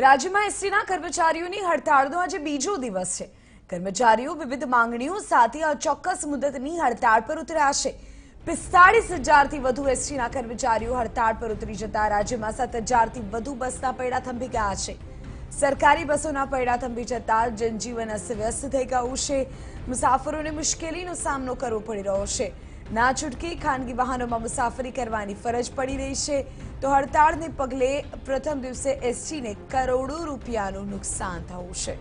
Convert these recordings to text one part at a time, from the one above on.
રાજ્યમાં એસટીના કર્મચારીઓની હડતાળનો આજે બીજો દિવસ છે। કર્મચારીઓ વિવિધ માંગણીઓ સાથે અચોક્કસ મુદતની હડતાળ પર ઉતર્યા છે। 45,000થી વધુ એસટીના કર્મચારીઓ હડતાળ પર ઉતરી જતા રાજ્યમાં 7,000થી વધુ બસના પૈડા થંભી ગયા છે। સરકારી બસોના પૈડા થંભી જતા જનજીવન અસ્તવ્યસ્ત થઈ ગયું છે। મુસાફરોને મુશ્કેલીનો સામનો કરવો પડી રહ્યો છે। ના છૂટકે ખાનગી વાહનોમાં મુસાફરી કરવાની ફરજ પડી રહી છે। તો હડતાળને પગલે પ્રથમ દિવસે એસટીને કરોડો રૂપિયાનું નુકસાન થયું છે।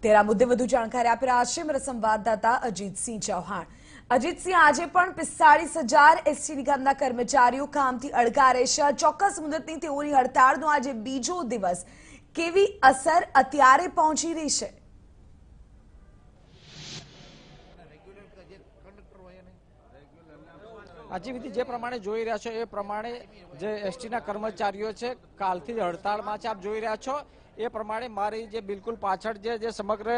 તેરા મુદ્દે વધુ જાણકારી આપી રહ્યા છે મારા સંવાદદાતા અજીતસિંહ ચૌહાણ। અજીતસિંહ, આજે પણ 45,000 એસટી નિગમના કર્મચારીઓ કામથી અળગા રહેશે। ચોક્કસ મુદતની તેઓની હડતાળનો આજે બીજો દિવસ, કેવી અસર અત્યારે પહોંચી રહી છે? આજીવિધિ જે પ્રમાણે જોઈ રહ્યા છો એ પ્રમાણે જે એસટીના કર્મચારીઓ છે કાલથી જ હડતાળમાં છે। આપ જોઈ રહ્યા છો એ પ્રમાણે મારી જે બિલકુલ પાછળ જે સમગ્ર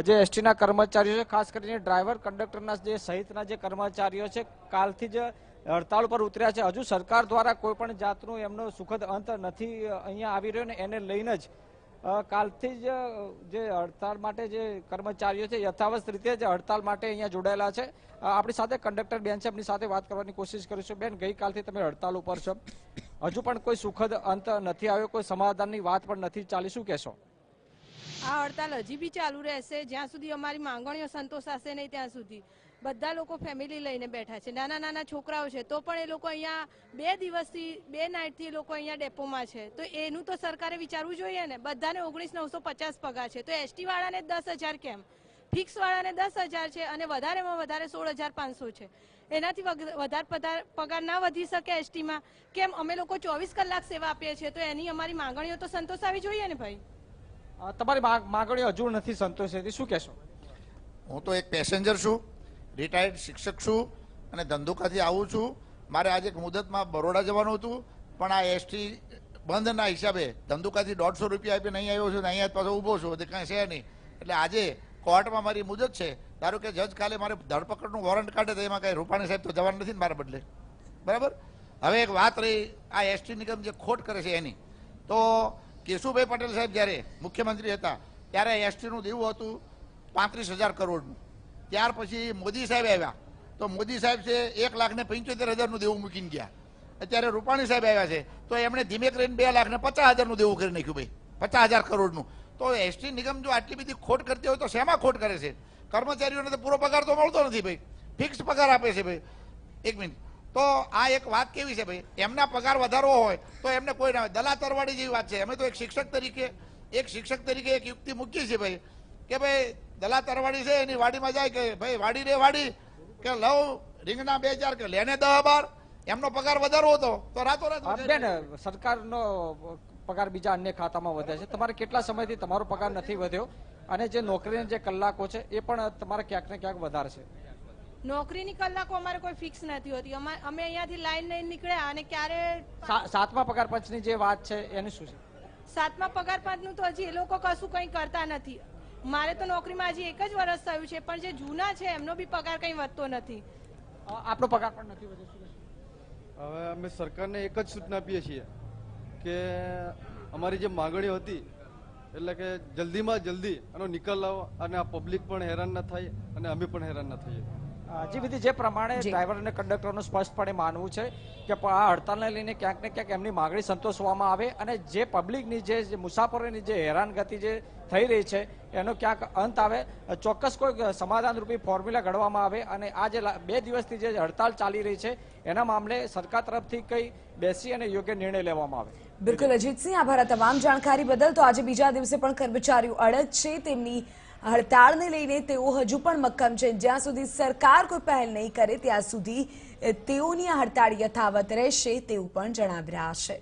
જે એસટીના કર્મચારીઓ છે, ખાસ કરીને ડ્રાઈવર કંડક્ટરના જે સહિતના જે કર્મચારીઓ છે કાલથી જ હડતાળ પર ઉતર્યા છે। હજુ સરકાર દ્વારા કોઈ પણ જાતનું એમનો સુખદ અંત નથી અહીંયા આવી રહ્યો ને એને લઈને જ કાલથી જ જે હડતાળ માટે જે કર્મચારીઓ છે યથાવત રીતે જ હડતાળ માટે અહીંયા જોડાયેલા છે। આપણી સાથે કંડક્ટર બેન છે, એમની સાથે વાત કરવાની કોશિશ કરીશું। બેન, ગઈકાલથી તમે હડતાળ ઉપર છો, હજુ પણ કોઈ સુખદ અંત નથી આવ્યો, કોઈ સમાધાનની વાત પણ નથી ચાલી, શું કહેશો? આ હડતાલ હજી બી ચાલુ રહેશે જ્યાં સુધી અમારી માંગણીઓ સંતોષાશે નહીં ત્યાં સુધી। બધા લોકો ફેમિલી લઈને બેઠા છે, નાના નાના છોકરાઓ છે, તો પણ એ લોકો અહીંયા 2 દિવસથી 2 નાઇટથી એ લોકો અહીંયા ડેપોમાં છે। તો એનું તો સરકારે વિચારવું જોઈએ ને। બધાને 19,950 પગાર છે, તો એસટી વાળાને 10,000 કેમ? ફિક્સ વાળાને 10,000 છે અને વધારેમાં વધારે 16,500 છે। એનાથી વધારે પગાર ના વધી શકે એસટીમાં? કેમ? અમે લોકો 24 કલાક સેવા આપીએ છીએ, તો એની અમારી માંગણીઓ તો સંતોષાવી જોઈએ ને ભાઈ। તમારી માંગણીઓ હજુ નથી સંતોષાતી, શું કહેશો? હું તો એક પેસેન્જર છું, રિટાયર્ડ શિક્ષક છું અને ધંધુકાથી આવું છું। મારે આજે એક મુદતમાં બરોડા જવાનું હતું, પણ આ એસટી બંધના હિસાબે ધંધુકાથી 150 રૂપિયા આપીને અહીં આવ્યો છું ને અહીંયા પાછો ઊભો છું, તે કાંઈ છે નહીં। એટલે આજે કોર્ટમાં મારી મુદત છે। ધારો કે જજ કાલે મારે ધરપકડનું વોરંટ કાઢે તો એમાં કાંઈ રૂપાણી સાહેબ તો જવાનું નથી ને મારા બદલે, બરાબર? હવે એક વાત રહી આ એસટી નિગમ જે ખોટ કરે છે એની, તો કેશુભાઈ પટેલ સાહેબ જ્યારે મુખ્યમંત્રી હતા ત્યારે એસટીનું દેવું હતું 35,000 કરોડનું। ત્યાર પછી મોદી સાહેબ આવ્યા તો મોદી સાહેબ છે 1,75,000નું દેવું મૂકીને ગયા। અત્યારે રૂપાણી સાહેબ આવ્યા છે તો એમણે ધીમે કરીને 2,50,000નું દેવું કરી નાખ્યું ભાઈ, 50,000 કરોડનું। તો એસટી નિગમ જો આટલી બધી ખોટ કરતી હોય તો શેમાં ખોટ કરે છે? કર્મચારીઓને તો પૂરો પગાર તો મળતો નથી ભાઈ, ફિક્સ પગાર આપે છે ભાઈ। એક મિનિટ, તો આ એક વાત કેવી છે ભાઈ, એમના પગાર વધારવો હોય તો એમને કોઈ ના હોય। દલા તરવાડી જેવી વાત છે। અમે તો એક શિક્ષક તરીકે એક યુક્તિ મૂકી છે ભાઈ કે ભાઈ દલા તરવાડી છે એની વાડીમાં જાય કે ભાઈ વાડી રે વાડી, કે લવ રીંગણા 2-4 કે લેને 10-12, એમનો પગાર વધારવો હતો તો રાતોરાત બેન, સરકારનો પગાર બીજા અન્ય ખાતામાં વધે છે, તમારે કેટલા સમયથી તમારો પગાર નથી વધ્યો અને જે નોકરીના જે કલાકો છે એ પણ તમારે ક્યાંક ને ક્યાંક વધારે છે? નોકરીની કલાકો અમારે કોઈ ફિક્સ નથી હોતી। અમે અહીંયાથી લાઈન લઈને નીકળ્યા અને ક્યારે 7મા પગાર પંચની જે વાત છે એનું શું છે? 7મા પગાર પંચનું તો હજી એ લોકો કશું કંઈ કરતા નથી। મારે તો નોકરીમાં હજી 1 જ વર્ષ થયું છે, પણ જે જૂના છે એમનો બી પગાર કંઈ વધતો નથી। આપણો પગાર પણ નથી વધ્યો, શું? હવે અમે સરકારને એક જ સૂચના આપીએ છીએ કે અમારી જે માંગણીઓ હતી એટલે કે જલ્દીમાં જલ્દી આનો નિકાલ લાવો અને આ પબ્લિક પણ હેરાન ના થાય અને અમે પણ હેરાન ના થઈએ। આજીવિધિ જે પ્રમાણે ડ્રાઈવર અને કંડક્ટરનું સ્પષ્ટપણે માનવું છે કે આ હડતાલને લઈને ક્યાંક ને ક્યાંક એમની માંગણી સંતોષવામાં આવે અને જે પબ્લિકની જે મુસાફરોની જે હેરાનગતિ જે થઈ રહી છે એનો ક્યાંક અંત આવે, ચોક્કસ કોઈ સમાધાન રૂપી ફોર્મ્યુલા ઘડવામાં આવે અને આ જે 2 દિવસથી જે હડતાલ ચાલી રહી છે એના મામલે સરકાર તરફથી કઈ બેસી અને યોગ્ય નિર્ણય લેવામાં આવે। બિલકુલ અજીતસિંહ, આભાર આ તમામ જાણકારી બદલ। તો આજે બીજા દિવસે પણ કર્મચારીઓ અડગ છે, તેમની હડતાળને લઈને તેઓ હજુ પણ મક્કમ છે। જ્યાં સુધી સરકાર કોઈ પહેલ નહીં કરે ત્યાં સુધી તેઓની હડતાળ યથાવત રહેશે તેવું પણ જણાવી રહ્યા છે।